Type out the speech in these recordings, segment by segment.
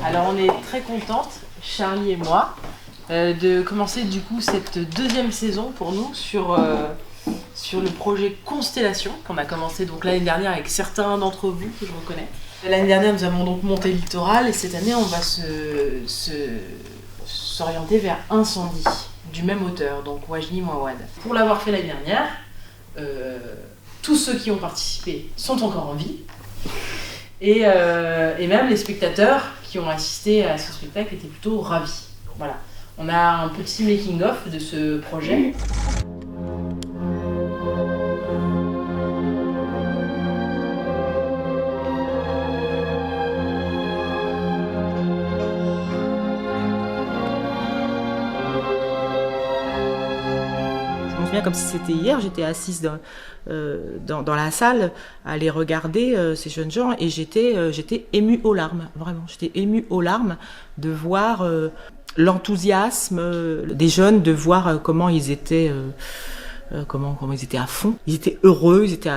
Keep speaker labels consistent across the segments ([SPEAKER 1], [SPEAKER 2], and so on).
[SPEAKER 1] Alors on est très contente, Charlie et moi, de commencer du coup cette deuxième saison pour nous sur le projet Constellation qu'on a commencé donc l'année dernière avec certains d'entre vous que je reconnais. L'année dernière nous avons donc monté le littoral et cette année on va s'orienter vers Incendie du même auteur, donc Wajni Mouawad. Pour l'avoir fait l'année dernière, tous ceux qui ont participé sont encore en vie et même les spectateurs qui ont assisté à ce spectacle étaient plutôt ravis. Voilà. On a un petit making-of de ce projet.
[SPEAKER 2] Je me souviens comme si c'était hier, j'étais assise dans la salle à les regarder, ces jeunes gens, et j'étais émue aux larmes, vraiment. J'étais émue aux larmes de voir l'enthousiasme des jeunes, de voir comment ils étaient comment ils étaient à fond. Ils étaient heureux, ils étaient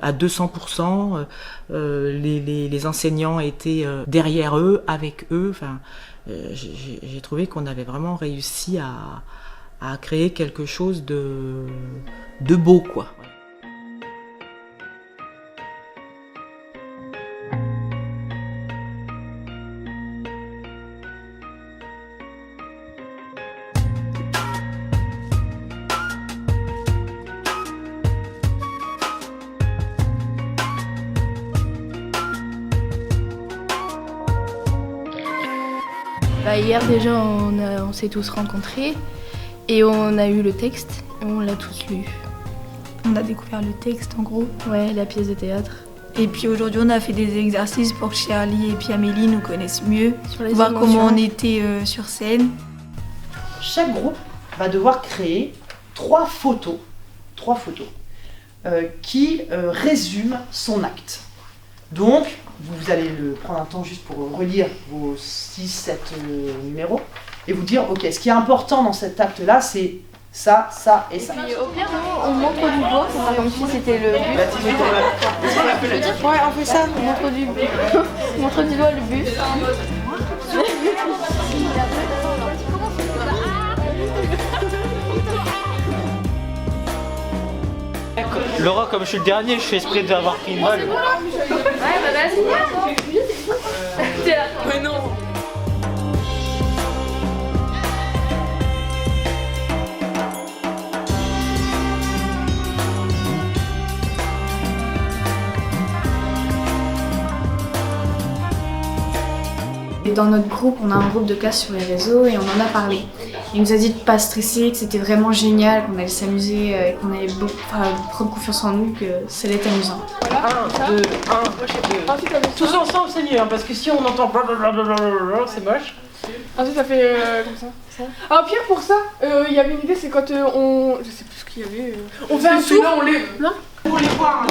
[SPEAKER 2] à 200%, les enseignants étaient derrière eux, avec eux. Enfin, j'ai trouvé qu'on avait vraiment réussi à créer quelque chose de beau, quoi.
[SPEAKER 3] Hier déjà on s'est tous rencontrés et on a eu le texte et on l'a tous lu.
[SPEAKER 4] On a découvert le texte en gros.
[SPEAKER 3] Ouais, la pièce de théâtre.
[SPEAKER 4] Et puis aujourd'hui on a fait des exercices pour que Charlie et puis Amélie nous connaissent mieux,
[SPEAKER 3] Sur les
[SPEAKER 4] voir
[SPEAKER 3] émotions.
[SPEAKER 4] comment on était sur scène.
[SPEAKER 1] Chaque groupe va devoir créer trois photos qui résument son acte. Donc, vous allez prendre un temps juste pour relire vos 6-7 numéros et vous dire, ok, ce qui est important dans cet acte-là, c'est ça, ça et ça.
[SPEAKER 3] Puis au pire, nous, on montre du doigt, comme si c'était le but.
[SPEAKER 4] Ouais, on fait ça.
[SPEAKER 3] On montre du on montre du doigt le but.
[SPEAKER 5] Laura, comme je suis le dernier, je fais exprès d'avoir pris une balle.
[SPEAKER 3] Ouais, bah vas-y.
[SPEAKER 1] Mais non.
[SPEAKER 6] Dans notre groupe, on a un groupe de classe sur les réseaux et on en a parlé. Il nous a dit de pas stresser, que c'était vraiment génial, qu'on allait s'amuser, qu'on allait prendre confiance en nous, que ça allait être amusant.
[SPEAKER 1] 1, 2, 1, 2. Tous ensemble c'est mieux, hein, parce que si on entend blablabla, c'est moche.
[SPEAKER 7] Ensuite ça fait comme ça. Ah pire pour ça, il y avait une idée, c'est quand on... Je sais plus ce qu'il y avait. On fait un tour.
[SPEAKER 1] On les...
[SPEAKER 7] Non.
[SPEAKER 1] Pour les voir, hein,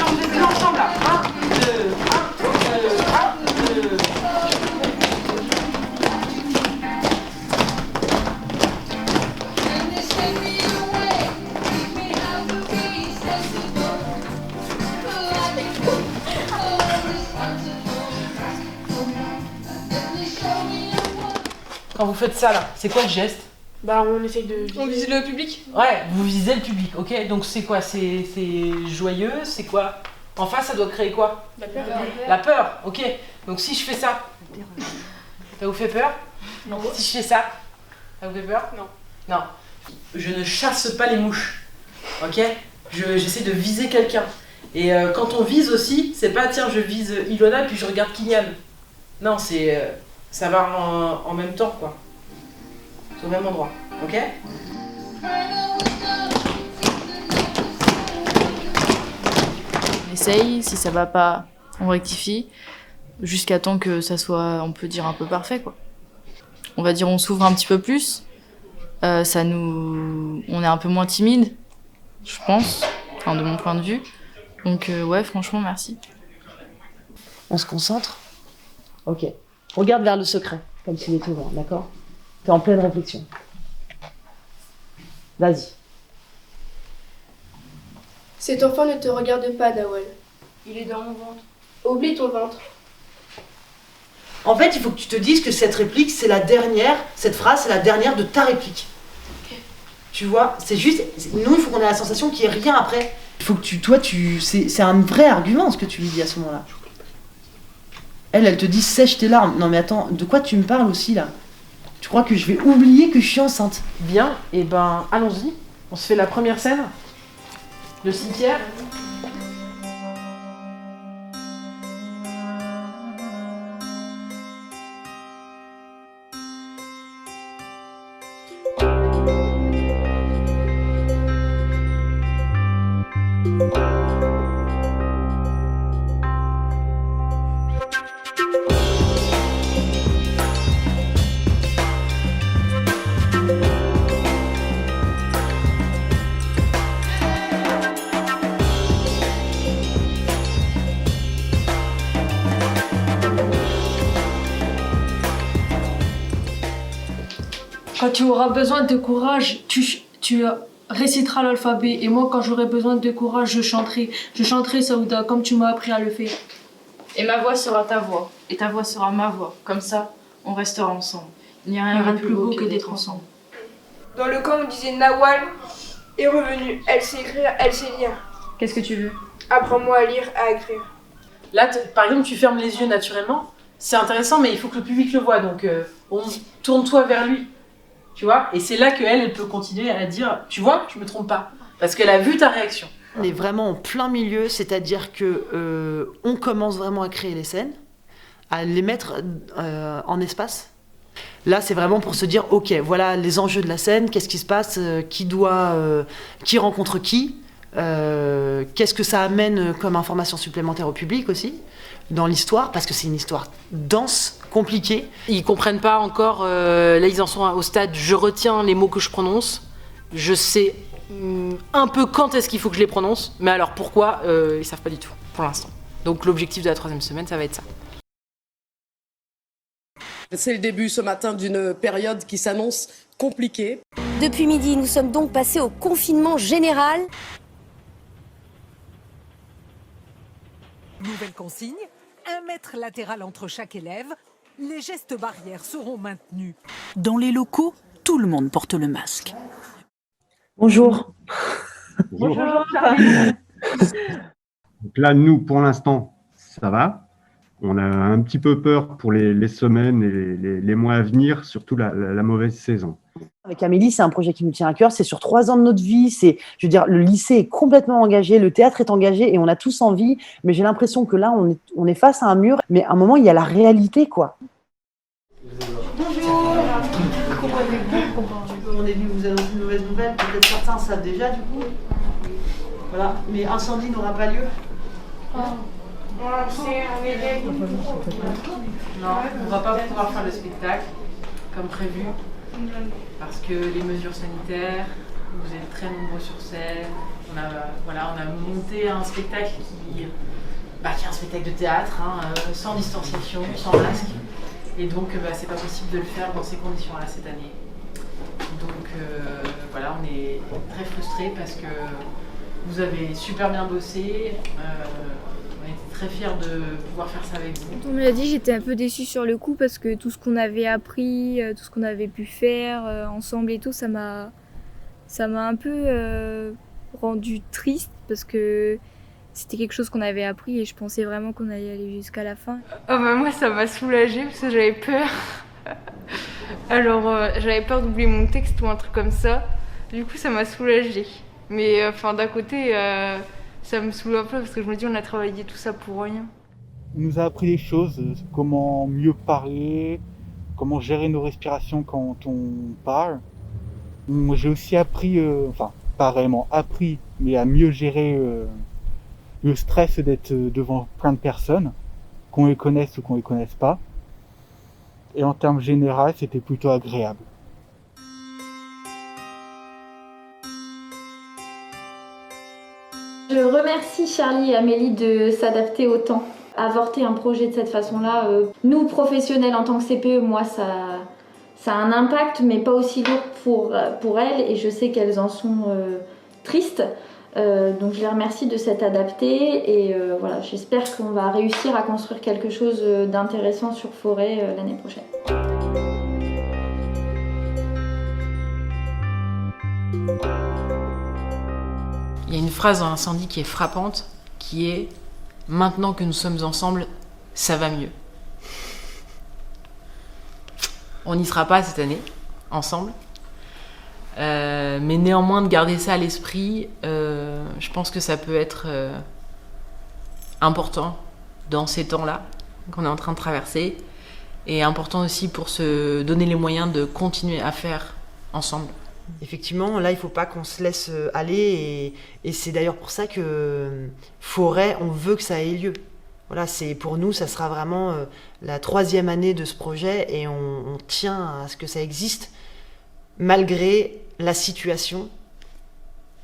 [SPEAKER 1] on les fait ensemble là. 1, 2, 1, 2, 1, 2. Quand vous faites ça là, c'est quoi le geste?
[SPEAKER 7] Bah on essaye de... On vise le public.
[SPEAKER 1] Ouais, vous visez le public, ok? Donc c'est quoi? C'est joyeux, c'est quoi? En face, ça doit créer quoi?
[SPEAKER 7] La peur.
[SPEAKER 1] La peur, ok. Donc si je fais ça, ça vous fait peur?
[SPEAKER 7] Non.
[SPEAKER 1] Si je fais ça, ça vous fait peur?
[SPEAKER 7] Non.
[SPEAKER 1] Non. Je ne chasse pas les mouches, ok? J'essaie de viser quelqu'un. Et quand on vise aussi, c'est pas tiens, je vise Ilona et puis je regarde Kylian. Non, c'est... ça va en même temps, quoi. C'est au même endroit, ok?
[SPEAKER 3] On essaye, si ça va pas, on rectifie, jusqu'à temps que ça soit, on peut dire, un peu parfait, quoi. On va dire, on s'ouvre un petit peu plus, on est un peu moins timide, je pense, enfin, de mon point de vue. Donc ouais, franchement, merci.
[SPEAKER 1] On se concentre? Ok. Regarde vers le secret, comme s'il était ouvert, d'accord? T'es en pleine réflexion. Vas-y.
[SPEAKER 7] Cet enfant ne te regarde pas, Nawal.
[SPEAKER 6] Il est dans mon ventre.
[SPEAKER 7] Oublie ton ventre.
[SPEAKER 8] En fait, il faut que tu te dises que cette réplique, c'est la dernière, cette phrase, c'est la dernière de ta réplique. Tu vois, c'est juste, nous, il faut qu'on ait la sensation qu'il n'y ait rien après. Il faut que c'est un vrai argument ce que tu lui dis à ce moment-là. Elle te dit sèche tes larmes. Non mais attends, de quoi tu me parles aussi là? Tu crois que je vais oublier que je suis enceinte?
[SPEAKER 1] Bien, et ben allons-y. On se fait la première scène. Le cimetière.
[SPEAKER 9] Quand tu auras besoin de courage, tu réciteras l'alphabet. Et moi, quand j'aurai besoin de courage, je chanterai. Je chanterai Saouda, comme tu m'as appris à le faire.
[SPEAKER 3] Et ma voix sera ta voix, et ta voix sera ma voix. Comme ça, on restera ensemble. Il n'y a rien de plus beau que d'être ensemble.
[SPEAKER 7] Dans le camp, on disait Nawal est revenu. Elle sait écrire, elle sait lire.
[SPEAKER 3] Qu'est-ce que tu veux?
[SPEAKER 7] Apprends-moi à lire, à écrire.
[SPEAKER 1] Là, par exemple, tu fermes les yeux naturellement. C'est intéressant, mais il faut que le public le voit. Donc, tourne-toi vers lui. Tu vois? Et c'est là qu'elle peut continuer à dire, tu vois, je me trompe pas. Parce qu'elle a vu ta réaction.
[SPEAKER 8] On est vraiment en plein milieu, c'est-à-dire que on commence vraiment à créer les scènes, à les mettre en espace. Là, c'est vraiment pour se dire, ok, voilà les enjeux de la scène, qu'est-ce qui se passe, qui rencontre qui, qu'est-ce que ça amène comme information supplémentaire au public aussi, dans l'histoire, parce que c'est une histoire dense, compliquée.
[SPEAKER 1] Ils comprennent pas encore, là ils en sont au stade, je retiens les mots que je prononce, je sais un peu quand est-ce qu'il faut que je les prononce, mais alors pourquoi, ils savent pas du tout, pour l'instant. Donc l'objectif de la 3e semaine, ça va être ça.
[SPEAKER 10] C'est le début ce matin d'une période qui s'annonce compliquée.
[SPEAKER 11] Depuis midi, nous sommes donc passés au confinement général.
[SPEAKER 12] Nouvelle consigne, 1 mètre latéral entre chaque élève. Les gestes barrières seront maintenus.
[SPEAKER 13] Dans les locaux, tout le monde porte le masque.
[SPEAKER 8] Bonjour.
[SPEAKER 14] Bonjour. Donc là, nous, pour l'instant, ça va. On a un petit peu peur pour les semaines et les mois à venir, surtout la mauvaise saison.
[SPEAKER 8] Avec Amélie, c'est un projet qui nous tient à cœur. C'est sur 3 ans de notre vie. Je veux dire, le lycée est complètement engagé, le théâtre est engagé et on a tous envie. Mais j'ai l'impression que là, on est face à un mur. Mais à un moment, il y a la réalité, quoi. Bonjour. Comment allez-vous? On est venu vous annoncer une mauvaise nouvelle. Peut-être certains savent déjà, du coup. Voilà. Mais incendie n'aura pas lieu.
[SPEAKER 1] Non, on va pas pouvoir faire le spectacle comme prévu parce que les mesures sanitaires, vous êtes très nombreux sur scène. On a monté un spectacle qui est un spectacle de théâtre, sans distanciation, sans masque. Et donc, c'est pas possible de le faire dans ces conditions-là cette année. Donc, on est très frustrés parce que vous avez super bien bossé. On était très fiers de pouvoir faire ça avec vous.
[SPEAKER 6] Quand on me l'a dit, j'étais un peu déçue sur le coup parce que tout ce qu'on avait appris, tout ce qu'on avait pu faire ensemble et tout, ça m'a un peu rendue triste parce que c'était quelque chose qu'on avait appris et je pensais vraiment qu'on allait aller jusqu'à la fin.
[SPEAKER 15] Moi, ça m'a soulagée parce que j'avais peur. Alors, j'avais peur d'oublier mon texte ou un truc comme ça. Du coup, ça m'a soulagée. Mais d'un côté, ça me saoule un peu parce que je me dis on a travaillé tout ça pour rien.
[SPEAKER 16] Il nous a appris des choses, comment mieux parler, comment gérer nos respirations quand on parle. Moi, j'ai aussi appris, pas réellement appris, mais à mieux gérer le stress d'être devant plein de personnes, qu'on les connaisse ou qu'on les connaisse pas. Et en termes généraux, c'était plutôt agréable.
[SPEAKER 17] Je remercie Charlie et Amélie de s'adapter au temps. Avorter un projet de cette façon-là, nous professionnels en tant que CPE, moi ça a un impact mais pas aussi lourd pour elles et je sais qu'elles en sont tristes. Donc je les remercie de s'être adaptés et voilà, j'espère qu'on va réussir à construire quelque chose d'intéressant sur Forêt l'année prochaine.
[SPEAKER 1] Il y a une phrase dans l'incendie qui est frappante, qui est « Maintenant que nous sommes ensemble, ça va mieux ». On n'y sera pas cette année, ensemble. Mais néanmoins, de garder ça à l'esprit, je pense que ça peut être important dans ces temps-là qu'on est en train de traverser. Et important aussi pour se donner les moyens de continuer à faire ensemble.
[SPEAKER 8] Effectivement, là, il ne faut pas qu'on se laisse aller. Et c'est d'ailleurs pour ça que Forêt, on veut que ça ait lieu. Voilà, pour nous, ça sera vraiment la 3e année de ce projet et on tient à ce que ça existe malgré la situation.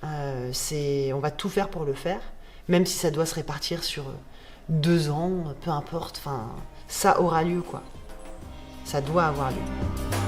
[SPEAKER 8] On va tout faire pour le faire, même si ça doit se répartir sur 2 ans, peu importe. Ça aura lieu, quoi. Ça doit avoir lieu.